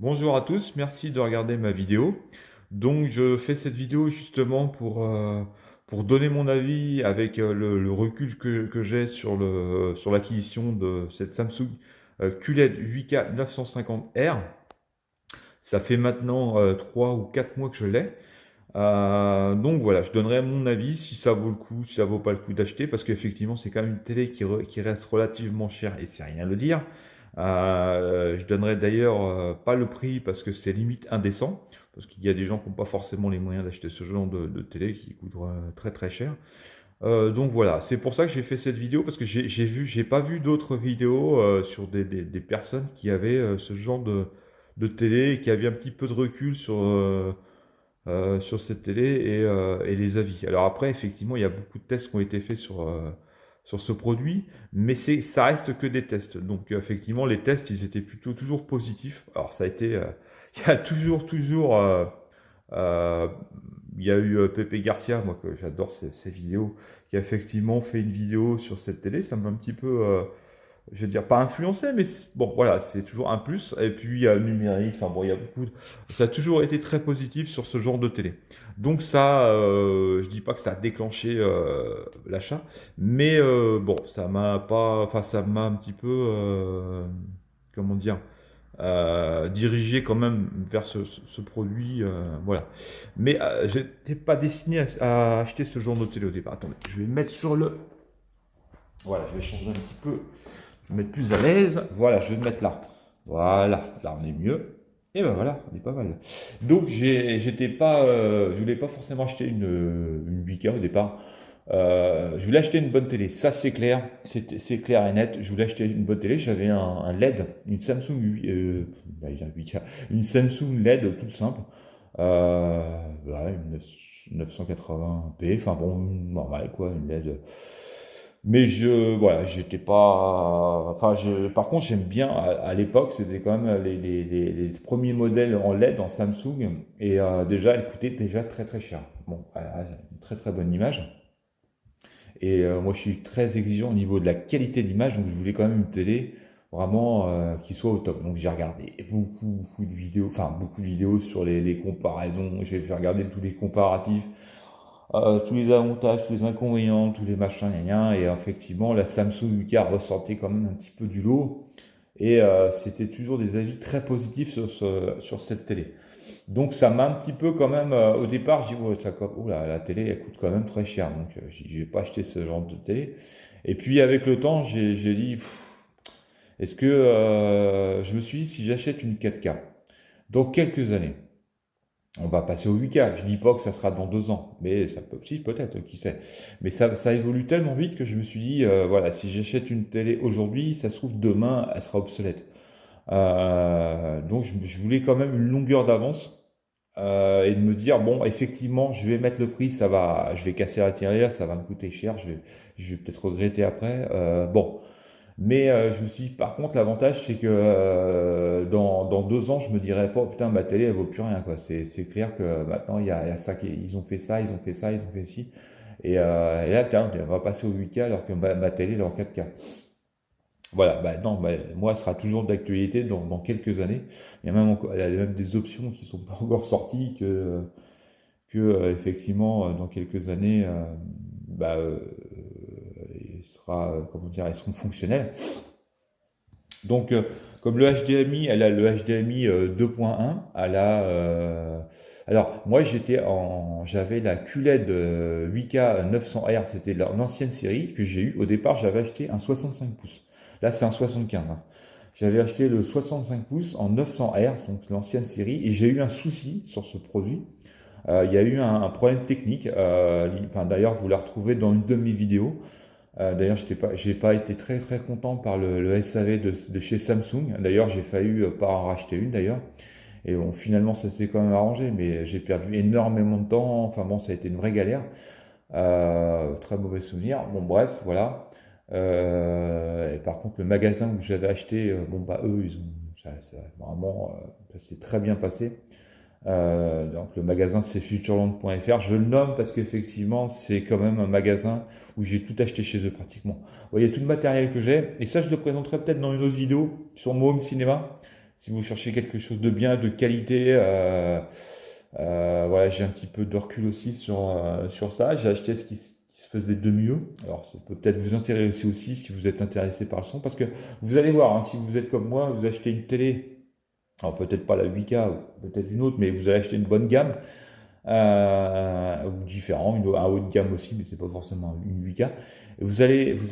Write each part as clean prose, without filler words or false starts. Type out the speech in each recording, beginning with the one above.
Bonjour à tous, merci de regarder ma vidéo. Donc je fais cette vidéo justement pour donner mon avis avec le recul que j'ai sur l'acquisition de cette Samsung QLED 8K 950R. Ça fait maintenant 3 ou 4 mois que je l'ai. Donc voilà, je donnerai mon avis si ça vaut le coup, si ça vaut pas le coup d'acheter, parce qu'effectivement c'est quand même une télé qui reste relativement chère et c'est rien de le dire. Je donnerai d'ailleurs pas le prix parce que c'est limite indécent, parce qu'il y a des gens qui n'ont pas forcément les moyens d'acheter ce genre de télé qui coûte très très cher. Donc voilà, c'est pour ça que j'ai fait cette vidéo, parce que j'ai pas vu d'autres vidéos sur des personnes qui avaient ce genre de télé et qui avaient un petit peu de recul sur cette télé et les avis. Alors après, effectivement, il y a beaucoup de tests qui ont été faits sur ce produit, mais ça reste que des tests. Donc effectivement, les tests, ils étaient plutôt toujours positifs. Alors ça a été, il y a toujours, euh, il y a eu Pepe Garcia, moi que j'adore ces vidéos, qui a effectivement fait une vidéo sur cette télé. Ça m'a un petit peu, je veux dire, pas influencé, mais bon, voilà, c'est toujours un plus. Et puis, il y a le numérique, enfin bon, il y a ça a toujours été très positif sur ce genre de télé. Donc ça, je dis pas que ça a déclenché l'achat, mais bon, ça m'a pas, enfin, ça m'a un petit peu, comment dire, dirigé quand même vers ce produit, voilà. Mais je n'étais pas destiné à acheter ce genre de télé au départ. Attendez, je vais mettre sur le, voilà, je vais changer un petit peu. Je vais me mettre plus à l'aise. Voilà, je vais me mettre là. Voilà, là on est mieux. Et ben voilà, on est pas mal. Donc j'étais pas, je voulais pas forcément acheter une 8K au départ. Je voulais acheter une bonne télé, ça c'est clair, c'est clair et net. Je voulais acheter une bonne télé. J'avais un LED, une Samsung, bah, il y a 8K, une Samsung LED toute simple, ouais, une 980p, enfin bon, normal quoi, une LED. Mais voilà, j'étais pas. Enfin, par contre, j'aime bien. À l'époque, c'était quand même les premiers modèles en LED en Samsung. Et déjà, elle coûtait déjà très très cher. Bon, elle a une très très bonne image. Et moi, je suis très exigeant au niveau de la qualité d'image. Donc, je voulais quand même une télé vraiment qui soit au top. Donc, j'ai regardé beaucoup de vidéos. Enfin, beaucoup de vidéos sur les comparaisons. J'ai fait regarder tous les comparatifs, tous les avantages, tous les inconvénients, tous les machins, gna gna, et effectivement, la Samsung 8K ressortait quand même un petit peu du lot, et c'était toujours des avis très positifs sur cette télé. Donc ça m'a un petit peu quand même, au départ, j'ai dit, ouais, oh là, la télé, elle coûte quand même très cher, donc je vais pas acheter ce genre de télé. Et puis avec le temps, j'ai dit, est-ce que, je me suis dit, si j'achète une 4K, dans quelques années, on va passer au 8K. Je dis pas que ça sera dans 2 ans, mais ça peut, si, peut-être, qui sait. Mais ça évolue tellement vite que je me suis dit, voilà, si j'achète une télé aujourd'hui, ça se trouve demain, elle sera obsolète. Donc je voulais quand même une longueur d'avance et de me dire, bon, effectivement, je vais mettre le prix, je vais casser la tirelire, ça va me coûter cher, je vais peut-être regretter après. Bon, mais je me suis dit, par contre, l'avantage, c'est que dans 2 ans, je me dirais pas, oh, putain, ma télé, elle vaut plus rien, quoi. C'est clair que maintenant, il y a ça ils ont fait ça, ils ont fait ça, ils ont fait ci. Et là, putain, on va passer au 8K alors que ma télé, elle est en 4K. Voilà, bah non, bah, moi, elle sera toujours d'actualité dans quelques années. Il y a même des options qui sont pas encore sorties que effectivement, dans quelques années, bah, il sera, comment dire, elles seront fonctionnelles. Donc, comme le HDMI, elle a le HDMI 2.1, elle a. Alors, moi, j'avais la QLED 8K 900R, c'était l'ancienne série que j'ai eue. Au départ, j'avais acheté un 65 pouces. Là, c'est un 75, hein. J'avais acheté le 65 pouces en 900R, donc l'ancienne série, et j'ai eu un souci sur ce produit. Il y a eu un problème technique. Enfin, d'ailleurs, vous la retrouvez dans une de mes vidéos. D'ailleurs, j'ai pas été très très content par le SAV de chez Samsung. D'ailleurs, j'ai failli pas en racheter une d'ailleurs. Et bon, finalement, ça s'est quand même arrangé, mais j'ai perdu énormément de temps. Enfin bon, ça a été une vraie galère. Très mauvais souvenir. Bon, bref, voilà. Et par contre, le magasin où j'avais acheté, bon bah eux, vraiment, ça s'est très bien passé. Donc le magasin c'est futurland.fr. Je le nomme parce qu'effectivement c'est quand même un magasin où j'ai tout acheté chez eux pratiquement. Vous voyez tout le matériel que j'ai et ça je le présenterai peut-être dans une autre vidéo sur mon home cinéma. si vous cherchez quelque chose de bien, de qualité, voilà, j'ai un petit peu de recul aussi sur ça. J'ai acheté ce qui se faisait de mieux. Alors, ça peut peut-être vous intéresser aussi si vous êtes intéressé par le son, parce que vous allez voir, hein, si vous êtes comme moi, vous achetez une télé, alors peut-être pas la 8K, ou peut-être une autre, mais vous allez acheter une bonne gamme, ou différent, un haut de gamme aussi, mais c'est pas forcément une 8K. Et vous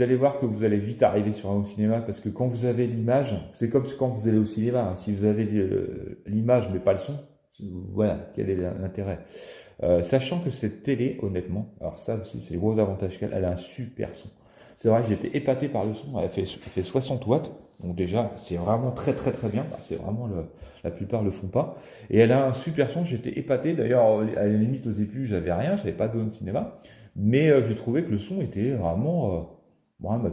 allez voir que vous allez vite arriver sur un home cinéma, parce que quand vous avez l'image, c'est comme quand vous allez au cinéma, hein. Si vous avez l'image mais pas le son, voilà, quel est l'intérêt? Sachant que cette télé, honnêtement, alors ça aussi c'est le gros avantage qu'elle, elle a un super son. C'est vrai que j'étais épaté par le son, elle fait 60 watts, donc déjà c'est vraiment très très très bien. Bah, c'est vraiment la plupart le font pas. Et elle a un super son, j'étais épaté. D'ailleurs, à la limite au début j'avais rien, j'avais pas de home cinéma, mais j'ai trouvé que le son était vraiment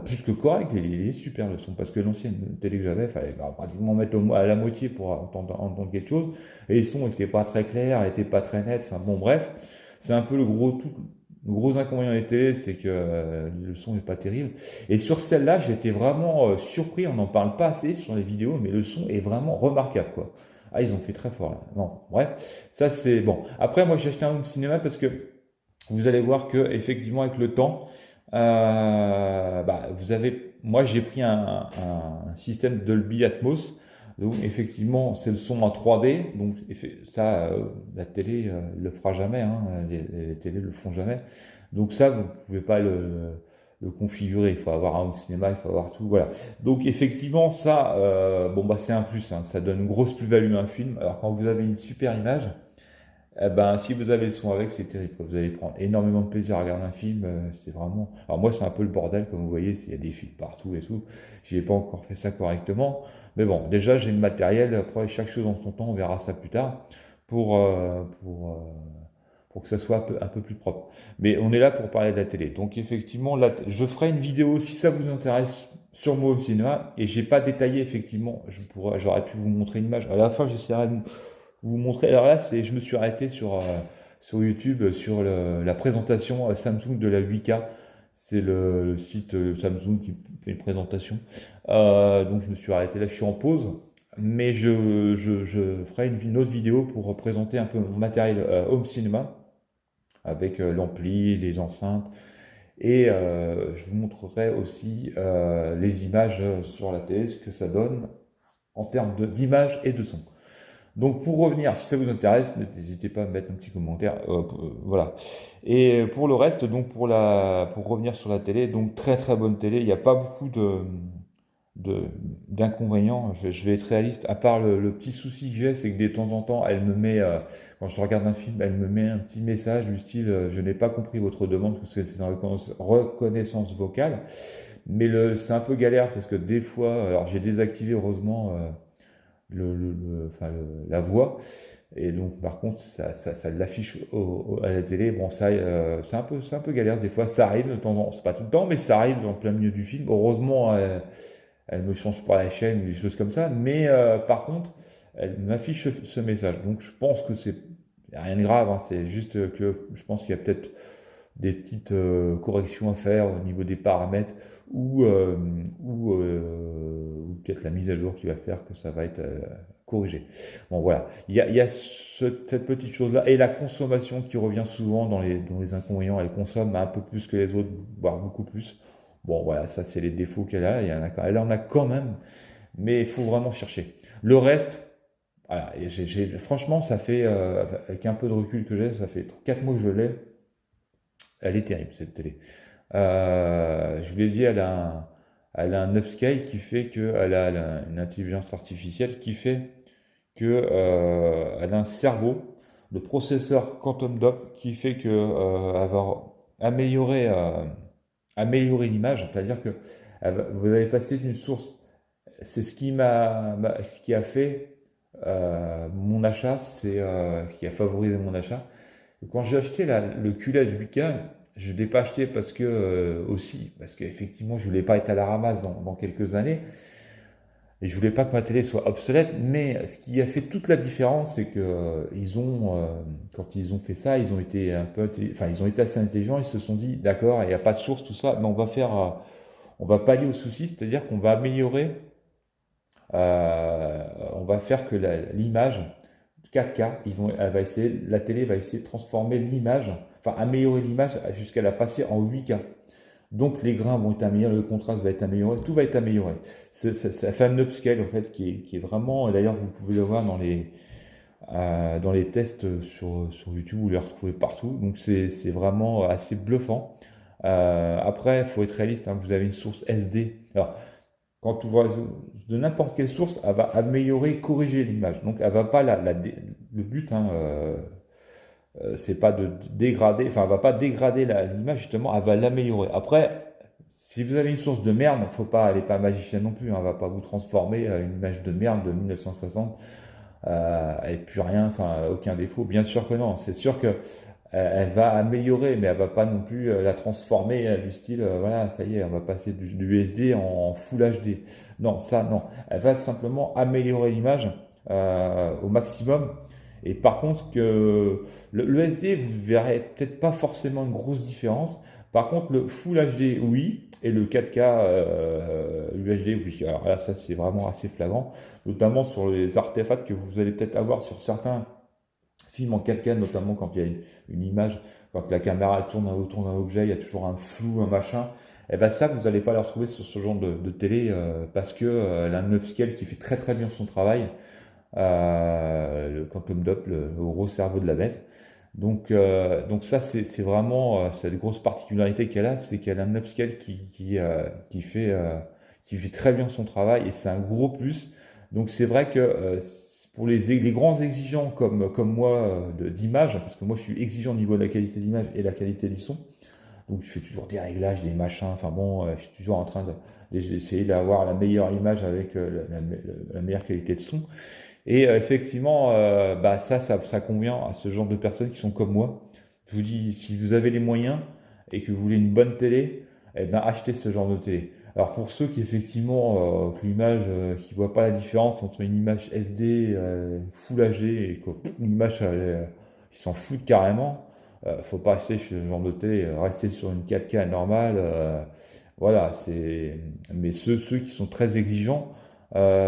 plus que correct. Il est super le son, parce que l'ancienne télé que j'avais, il fallait pratiquement mettre à la moitié pour entendre quelque chose. Et les sons n'étaient pas très clairs, n'étaient pas très nets. Enfin bon, bref, c'est un peu le gros inconvénient des télés, c'est que le son n'est pas terrible. Et sur celle-là, j'étais vraiment surpris. On n'en parle pas assez sur les vidéos, mais le son est vraiment remarquable, quoi. Ah, ils ont fait très fort là. Non, bref, ça c'est bon. Après, moi, j'ai acheté un home cinéma parce que vous allez voir que effectivement, avec le temps, moi, j'ai pris un système Dolby Atmos. Donc, effectivement, c'est le son en 3D. Donc, ça, la télé le fera jamais, hein. Les télés le font jamais. Donc, ça, vous pouvez pas le configurer. Il faut avoir un home cinéma, il faut avoir tout. Voilà. Donc, effectivement, ça, c'est un plus, hein. Ça donne une grosse plus-value à un film. Alors, quand vous avez une super image, eh ben, si vous avez le son avec, c'est terrible. Vous allez prendre énormément de plaisir à regarder un film. C'est vraiment. Alors moi, c'est un peu le bordel, comme vous voyez, il y a des fils partout et tout. J'ai pas encore fait ça correctement. Mais bon, déjà, j'ai le matériel. Après, chaque chose en son temps, on verra ça plus tard pour que ça soit un peu plus propre. Mais on est là pour parler de la télé. Donc effectivement, là, je ferai une vidéo si ça vous intéresse sur moi au cinéma. Et j'ai pas détaillé effectivement. J'aurais pu vous montrer une image. À la fin, j'essaierai de vous montrer. Alors là, je me suis arrêté sur YouTube sur la présentation Samsung de la 8K. C'est le site Samsung qui fait une présentation. Donc je me suis arrêté là, je suis en pause. Mais je ferai une autre vidéo pour présenter un peu mon matériel home cinéma avec l'ampli, les enceintes. Et je vous montrerai aussi les images sur la télé, ce que ça donne en termes d'image et de son. Donc pour revenir, si ça vous intéresse, n'hésitez pas à me mettre un petit commentaire. Voilà. Et pour le reste, donc pour revenir sur la télé, donc très très bonne télé. Il n'y a pas beaucoup d'inconvénients. Je vais être réaliste. À part le petit souci que j'ai, c'est que de temps en temps, elle me met, quand je regarde un film, elle me met un petit message du style, je n'ai pas compris votre demande parce que c'est en reconnaissance vocale. Mais c'est un peu galère parce que des fois, alors j'ai désactivé heureusement. La voix. Et donc, par contre, ça l'affiche à la télé. Bon, ça, c'est un peu galère. Des fois, ça arrive de temps en temps. C'est pas tout le temps, mais ça arrive en plein milieu du film. Heureusement, elle me change pas la chaîne ou des choses comme ça. Mais par contre, elle m'affiche ce message. Donc, je pense que c'est y a rien de grave, hein. C'est juste que je pense qu'il y a peut-être des petites corrections à faire au niveau des paramètres ou, euh, ou peut-être la mise à jour qui va faire que ça va être corrigé. Bon voilà, il y a cette petite chose-là et la consommation qui revient souvent dans les inconvénients. Elle consomme un peu plus que les autres, voire beaucoup plus. Bon voilà, ça c'est les défauts qu'elle a. Elle en a quand même, mais il faut vraiment chercher. Le reste, voilà, et franchement, ça fait, avec un peu de recul que j'ai, ça fait 4 mois que je l'ai. Elle est terrible, cette télé. Je vous l'ai dit, elle a un upscale qui fait elle a une intelligence artificielle qui fait que elle a un cerveau, le processeur Quantum Dot, qui fait que elle va améliorer l'image, c'est-à-dire que vous allez passer d'une source. C'est ce qui a fait mon achat, ce qui a favorisé mon achat. Quand j'ai acheté le QLED 8K, je ne l'ai pas acheté parce qu'effectivement, je voulais pas être à la ramasse dans quelques années. Et je voulais pas que ma télé soit obsolète. Mais ce qui a fait toute la différence, c'est que quand ils ont fait ça, ils ont été ils ont été assez intelligents. Ils se sont dit, d'accord, il n'y a pas de source, tout ça, mais on va pallier au souci, c'est-à-dire qu'on va améliorer on va faire que l'image 4K, la télé va essayer de transformer l'image, enfin améliorer l'image jusqu'à la passer en 8K. Donc les grains vont être améliorés, le contraste va être amélioré, tout va être amélioré. Ça fait un upscale en fait qui est vraiment, et d'ailleurs vous pouvez le voir dans les tests sur YouTube, vous les retrouvez partout. Donc c'est vraiment assez bluffant. Après, il faut être réaliste, hein, vous avez une source SD. Alors, quand on voit de n'importe quelle source, elle va améliorer, corriger l'image. Donc elle va pas le but, hein, c'est pas de dégrader, enfin, elle va pas dégrader l'image, justement, elle va l'améliorer. Après, si vous avez une source de merde, faut pas, elle est pas magicienne non plus, hein, elle va pas vous transformer une image de merde de 1960 et plus rien, enfin, aucun défaut. Bien sûr que non, c'est sûr que elle va améliorer, mais elle va pas non plus la transformer du style, voilà, ça y est, on va passer du SD en Full HD. Non, ça, non. Elle va simplement améliorer l'image au maximum. Et par contre, le SD, vous verrez peut-être pas forcément une grosse différence. Par contre, le Full HD, oui, et le 4K UHD, oui. Alors là, ça, c'est vraiment assez flagrant, notamment sur les artefacts que vous allez peut-être avoir sur certains films en 4K, notamment quand il y a une image, quand la caméra tourne autour d'un objet, il y a toujours un flou, un machin. Et ben ça, vous n'allez pas le retrouver sur ce genre de télé parce que elle a un upscale qui fait très très bien son travail, le Quantum Dot, le gros cerveau de la bête. Donc ça, c'est vraiment cette grosse particularité qu'elle a, c'est qu'elle a un upscale qui fait très bien son travail et c'est un gros plus. Donc c'est vrai que pour les grands exigeants comme moi d'image, parce que moi je suis exigeant au niveau de la qualité d'image et la qualité du son, donc je fais toujours des réglages, des machins, enfin bon, je suis toujours en train d'essayer d'avoir la meilleure image avec la meilleure qualité de son. Et effectivement, bah ça convient à ce genre de personnes qui sont comme moi. Je vous dis, si vous avez les moyens et que vous voulez une bonne télé, eh ben achetez ce genre de télé. Alors pour ceux qui effectivement, que l'image, qui voient pas la différence entre une image SD Full HD et une image, ils s'en foutent carrément. Faut pas rester sur ce genre de télé, rester sur une 4K normale. Voilà, Mais ceux qui sont très exigeants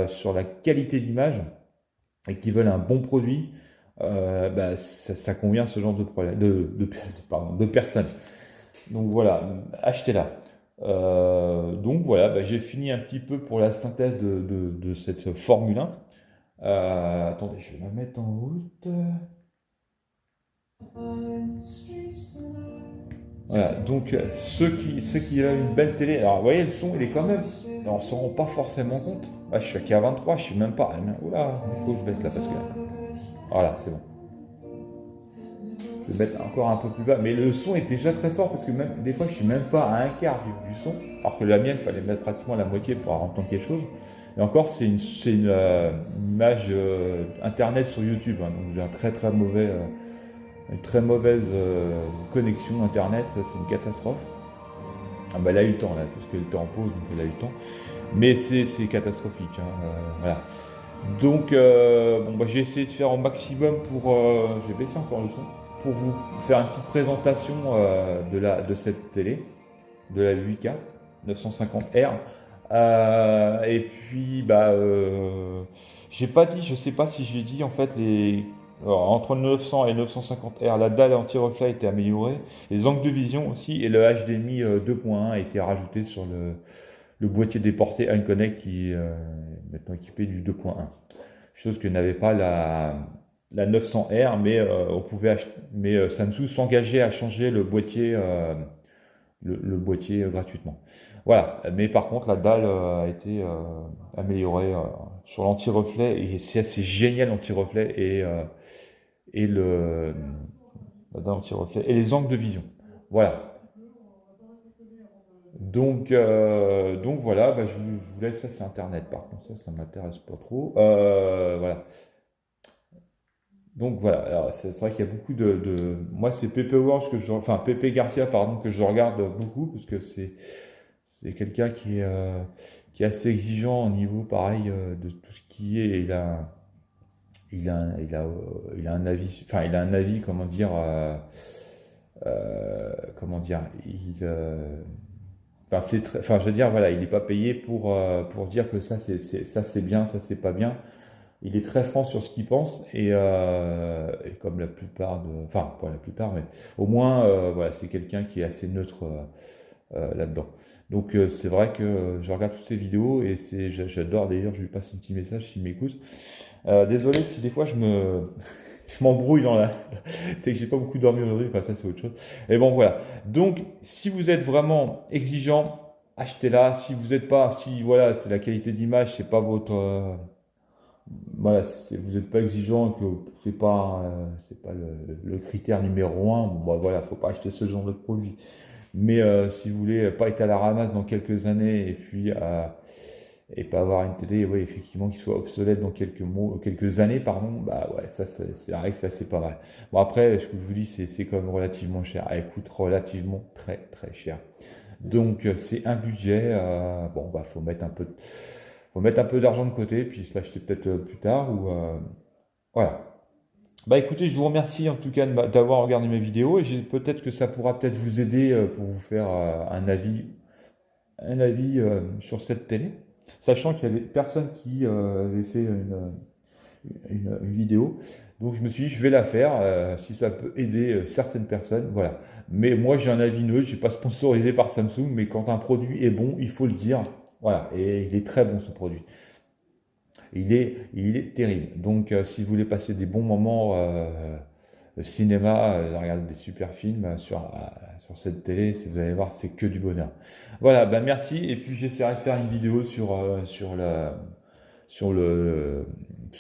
sur la qualité d'image et qui veulent un bon produit, bah, ça convient à ce genre de problème, pardon, de personnes. Donc voilà, achetez-la. Donc voilà, bah, j'ai fini un petit peu pour la synthèse de cette Formule 1. Attendez, je vais la mettre en route. Voilà, donc ceux qui ont une belle télé, alors vous voyez le son il est quand même, on s'en rend pas forcément compte. Ah, je suis qu'à 23, je suis même pas. Oula, il faut que je baisse là parce que voilà, c'est bon. Je vais mettre encore un peu plus bas, mais le son est déjà très fort parce que même des fois je suis même pas à un quart du son, alors que la mienne il fallait mettre pratiquement la moitié pour entendre quelque chose. Et encore une image internet sur YouTube, hein, donc j'ai un une très mauvaise connexion internet, ça c'est une catastrophe. Ah bah elle a eu le temps là, parce qu'elle était en pause, donc elle a eu le temps. Mais c'est catastrophique, hein, voilà. Donc bon bah j'ai essayé de faire au maximum pour, je vais baisser encore le son, pour vous faire une petite présentation de cette télé, de la 8K 950R. Et puis bah j'ai pas dit, je sais pas si j'ai dit en fait alors, entre 900 et 950R, la dalle anti-reflet a été améliorée, les angles de vision aussi, et le HDMI 2.1 a été rajouté sur le boîtier des portées Unconnect qui est maintenant équipé du 2.1. Chose que n'avait pas la 900R, mais Samsung s'engageait à changer le boîtier gratuitement. Voilà, mais par contre la dalle a été améliorée sur l'anti-reflet et c'est assez génial l'anti-reflet et la dalle anti-reflet et les angles de vision. Voilà. Donc voilà, bah, je vous laisse, ça c'est internet par contre, ça m'intéresse pas trop. Voilà. Donc voilà, alors c'est vrai qu'il y a beaucoup moi c'est Pepe World enfin Pepe Garcia pardon que je regarde beaucoup parce que c'est quelqu'un qui est assez exigeant au niveau pareil de tout ce qui est, il a un avis, enfin il a un avis comment dire, Enfin, enfin, je veux dire, voilà, il n'est pas payé pour dire que ça c'est bien, ça c'est pas bien. Il est très franc sur ce qu'il pense et comme la plupart enfin, pas la plupart, mais au moins, voilà, c'est quelqu'un qui est assez neutre là-dedans. Donc, c'est vrai que je regarde toutes ces vidéos et j'adore d'ailleurs, je lui passe un petit message s'il m'écoute. Désolé si des fois je m'embrouille dans la. C'est que j'ai pas beaucoup dormi aujourd'hui, enfin ça c'est autre chose. Et bon voilà. Donc si vous êtes vraiment exigeant, achetez-la. Si vous n'êtes pas, si voilà, c'est la qualité d'image, c'est pas votre. Voilà, vous n'êtes pas exigeant, que c'est pas le critère numéro un. Bon bah voilà, faut pas acheter ce genre de produit. Mais si vous voulez pas être à la ramasse dans quelques années et puis et pas avoir une télé, ouais, effectivement, qui soit obsolète dans quelques années, pardon, bah ouais, ça, c'est vrai que ça, c'est pas mal. Bon, après, ce que je vous dis, c'est quand même relativement cher. Elle coûte relativement très, très cher. Donc, c'est un budget, bon, bah, faut mettre un peu d'argent de côté, puis se l'acheter peut-être plus tard, ou, voilà. Bah écoutez, je vous remercie en tout cas d'avoir regardé mes vidéos, et peut-être que ça pourra peut-être vous aider pour vous faire un avis sur cette télé, sachant qu'il y avait personne qui avait fait une vidéo. Donc je me suis dit, je vais la faire si ça peut aider certaines personnes. Voilà. Mais moi, j'ai un avis neutre, je ne suis pas sponsorisé par Samsung, mais quand un produit est bon, il faut le dire. Voilà. Et il est très bon ce produit. Il est terrible. Donc si vous voulez passer des bons moments le cinéma, regarder des super films sur cette télé, vous allez voir, c'est que du bonheur. Voilà, bah merci. Et puis j'essaierai de faire une vidéo sur le, sur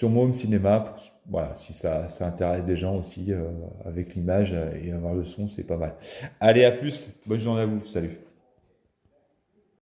mon home cinéma. Voilà, si ça intéresse des gens aussi avec l'image et avoir le son, c'est pas mal. Allez, à plus. Bonne journée à vous. Salut.